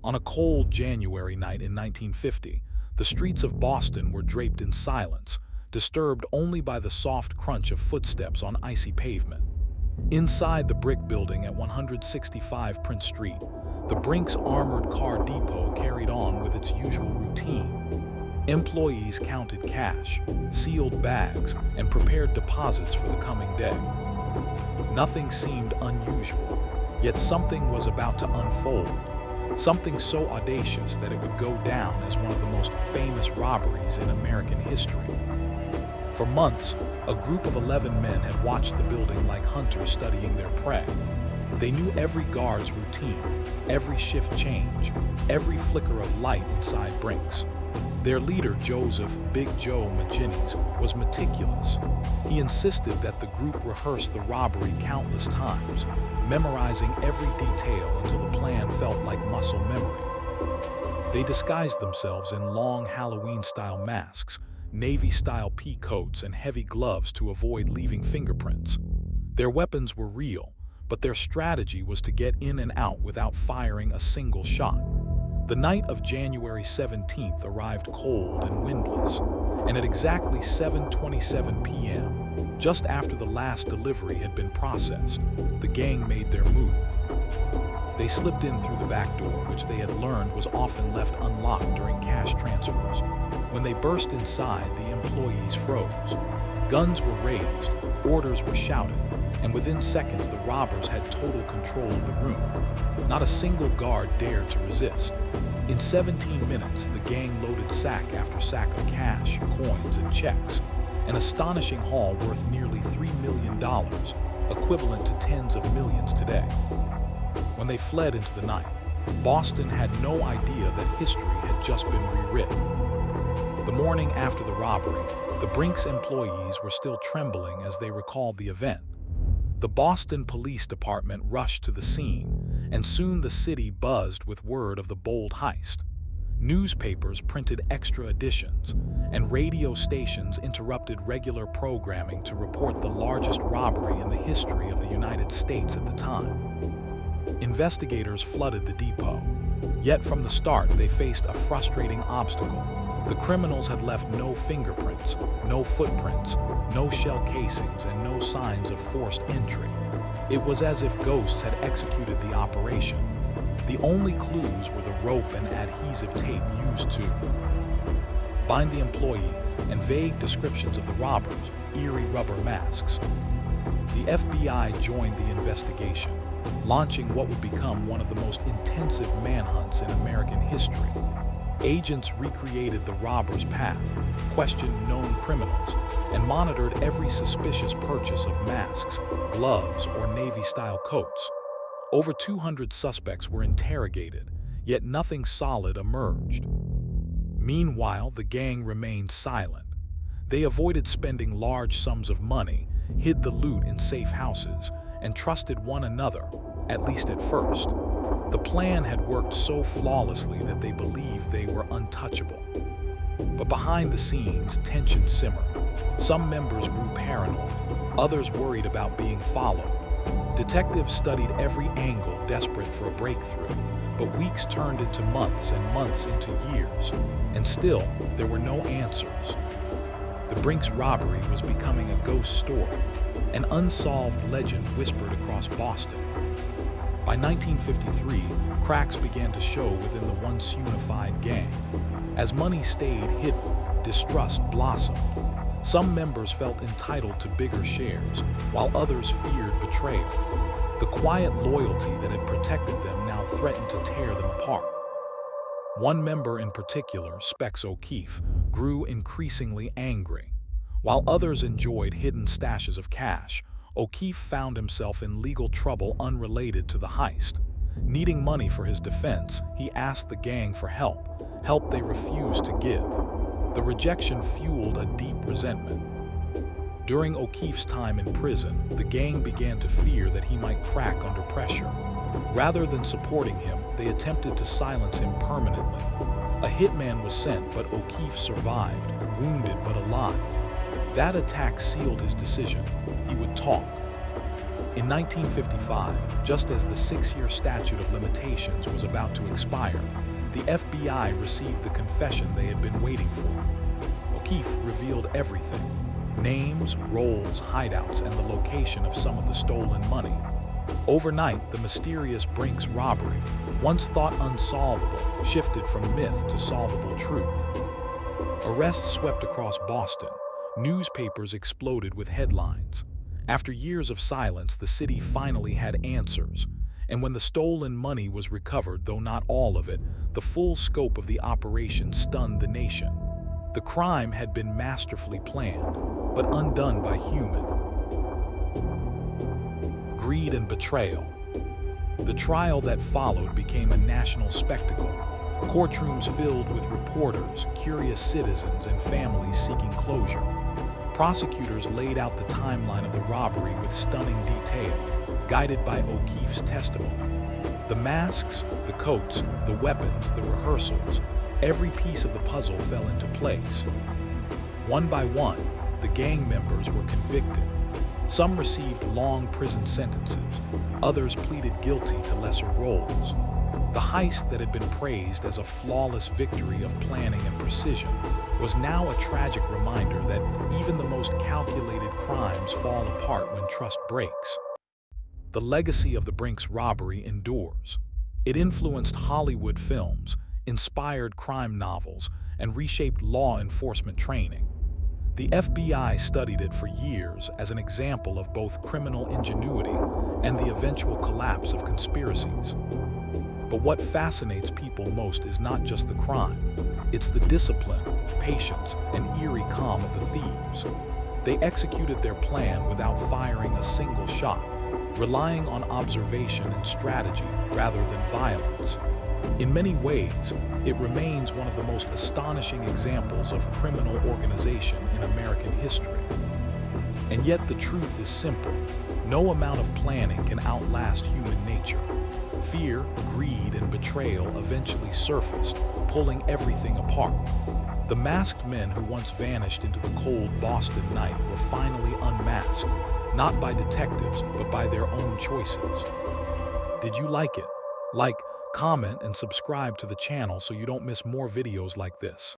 On a cold January night in 1950, the streets of Boston were draped in silence, disturbed only by the soft crunch of footsteps on icy pavement. Inside the brick building at 165 Prince Street, the Brink's armored car depot carried on with its usual routine. Employees counted cash, sealed bags, and prepared deposits for the coming day. Nothing seemed unusual, yet something was about to unfold. Something so audacious that it would go down as one of the most famous robberies in American history. For months, a group of 11 men had watched the building like hunters studying their prey. They knew every guard's routine, every shift change, every flicker of light inside Brink's. Their leader, Joseph "Big Joe" McGinnis, was meticulous. He insisted that the group rehearse the robbery countless times, memorizing every detail until the plan felt like muscle memory. They disguised themselves in long Halloween-style masks, Navy-style pea coats, and heavy gloves to avoid leaving fingerprints. Their weapons were real, but their strategy was to get in and out without firing a single shot. The night of January 17th arrived cold and windless, and at exactly 7:27 p.m., just after the last delivery had been processed, the gang made their move. They slipped in through the back door, which they had learned was often left unlocked during cash transfers. When they burst inside, the employees froze. Guns were raised, orders were shouted, and within seconds the robbers had total control of the room. Not a single guard dared to resist. In 17 minutes, the gang loaded sack after sack of cash, coins, and checks, an astonishing haul worth nearly $3 million, equivalent to tens of millions today. When they fled into the night, Boston had no idea that history had just been rewritten. The morning after the robbery, the Brink's employees were still trembling as they recalled the event. The Boston Police Department rushed to the scene, and soon the city buzzed with word of the bold heist. Newspapers printed extra editions, and radio stations interrupted regular programming to report the largest robbery in the history of the United States at the time. Investigators flooded the depot, yet from the start they faced a frustrating obstacle. The criminals had left no fingerprints, no footprints, no shell casings, and no signs of forced entry. It was as if ghosts had executed the operation. The only clues were the rope and adhesive tape used to bind the employees and vague descriptions of the robbers, eerie rubber masks. The FBI joined the investigation, launching what would become one of the most intensive manhunts in American history. Agents recreated the robbers' path, questioned known criminals, and monitored every suspicious purchase of masks, gloves, or Navy-style coats. Over 200 suspects were interrogated, yet nothing solid emerged. Meanwhile, the gang remained silent. They avoided spending large sums of money, hid the loot in safe houses, and trusted one another, at least at first. The plan had worked so flawlessly that they believed they were untouchable. But behind the scenes, tension simmered. Some members grew paranoid, others worried about being followed. Detectives studied every angle, desperate for a breakthrough, but weeks turned into months and months into years, and still there were no answers. The Brink's robbery was becoming a ghost story, an unsolved legend whispered across Boston. By 1953, cracks began to show within the once unified gang. As money stayed hidden, distrust blossomed. Some members felt entitled to bigger shares, while others feared betrayal. The quiet loyalty that had protected them now threatened to tear them apart. One member in particular, Specs O'Keefe, grew increasingly angry. While others enjoyed hidden stashes of cash, O'Keefe found himself in legal trouble unrelated to the heist. Needing money for his defense, he asked the gang for help they refused to give. The rejection fueled a deep resentment. During O'Keefe's time in prison, the gang began to fear that he might crack under pressure. Rather than supporting him, they attempted to silence him permanently. A hitman was sent, but O'Keefe survived, wounded but alive. That attack sealed his decision. He would talk. In 1955, just as the 6-year statute of limitations was about to expire, the FBI received the confession they had been waiting for. O'Keefe revealed everything: names, roles, hideouts, and the location of some of the stolen money. Overnight, the mysterious Brink's robbery, once thought unsolvable, shifted from myth to solvable truth. Arrests swept across Boston. Newspapers exploded with headlines. After years of silence, the city finally had answers. And when the stolen money was recovered, though not all of it, the full scope of the operation stunned the nation. The crime had been masterfully planned, but undone by human greed and betrayal. The trial that followed became a national spectacle. Courtrooms filled with reporters, curious citizens, and families seeking closure. Prosecutors laid out the timeline of the robbery with stunning detail, guided by O'Keefe's testimony. The masks, the coats, the weapons, the rehearsals, every piece of the puzzle fell into place. One by one, the gang members were convicted. Some received long prison sentences, others pleaded guilty to lesser roles. The heist that had been praised as a flawless victory of planning and precision was now a tragic reminder that even the most calculated crimes fall apart when trust breaks. The legacy of the Brink's robbery endures. It influenced Hollywood films, inspired crime novels, and reshaped law enforcement training. The FBI studied it for years as an example of both criminal ingenuity and the eventual collapse of conspiracies. But what fascinates people most is not just the crime. It's the discipline, patience, and eerie calm of the thieves. They executed their plan without firing a single shot, relying on observation and strategy rather than violence. In many ways, it remains one of the most astonishing examples of criminal organization in American history. And yet the truth is simple. No amount of planning can outlast human nature. Fear, greed, and betrayal eventually surfaced, pulling everything apart. The masked men who once vanished into the cold Boston night were finally unmasked, not by detectives, but by their own choices. Did you like it? Like, comment, and subscribe to the channel so you don't miss more videos like this.